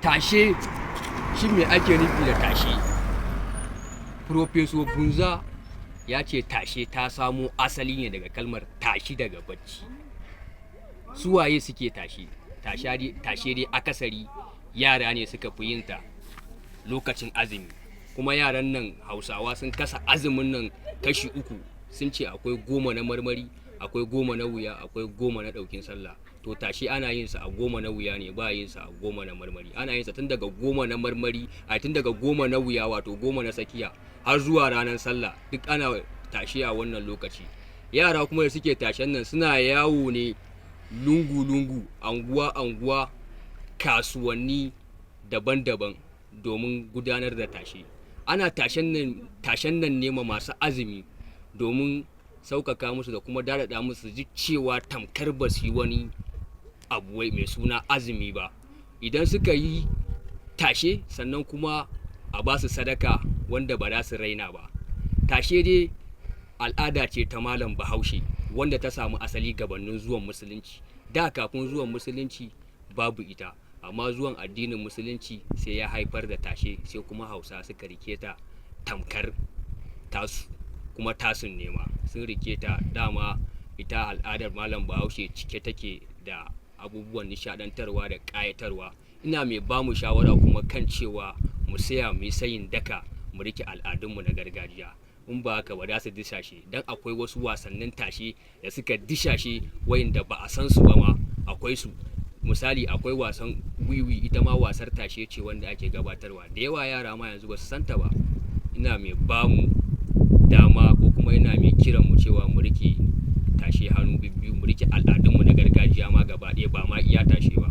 Tashe shi me ake nufi da tashe? Profeso Bunza ya ce tashe ta samo asali ne daga kalmar tashi daga bacci. Su waye suke tashe? Tashe dai akasari yara ne suka fi yin ta lokacin azumi. Kuma yaran nan Hausawa sun kasa azumin nan kashi uku. Sun ce akwai 10 na marmari, akwai 10 na wuya, akwai 10 na ɗaukin sallah. To tashe ana yin sa a 10 na wuya ne, ba yin sa a 10 na marmari. Ana yin sa tun daga 10 na marmari, tun daga 10 na wuya wato 10 na tsakiya har zuwa ranar sallah. Duk ana tashe a wannan lokaci. Yara kuma da suke tashen nan suna yawo ne lungu-lungu, anguwa-anguwa, kasuwanni daban-daban domin gudanar da tashe. Ana tashen nan ne ma masu azumi domin sauƙaƙa musu da kuma daɗaɗa musu ji cewa tamkar ba su yi wani abu mai suna azumi ba. Idan suka yi tashe sannan kuma a ba su sadaka wanda ba za su raina ba. Tashe dai al'ada ce ta malam Bahaushe wanda ta samu asali gabanin zuwan musulunci. Da kafin zuwan musulunci babu ita, amma zuwan addinin musulunci sai ya haifar da tashe, sai kuma Hausa suka rike ta tamkar tasu, kuma tasun nema sun rike ta. Dama ita al'adar malam Bahaushe cike take da abubuwan nishadantarwa da ƙayatarwa. Ina mai ba mu shawara kuma kan cewa mu saya mu yi sayin daka mu rike al'adunmu na gargajiya. In ba haka ba za su dishashe, dan akwai wasu wasannin tashe da suka dishashe wayanda ba a san su ba ma. Akwai su, misali akwai wasan wiwi, ita ma wasar tashe ce wanda ake gabatarwa. Da yawa yara ma yanzu ba su santa ba. Ina mai ba mu dama ko kuma ina mai kiran mu cewa mu rike tashe hannu bibbiyu, mu rike al'adunmu na gargajiya ma gaba ɗaya, ba ma iya tashe ba.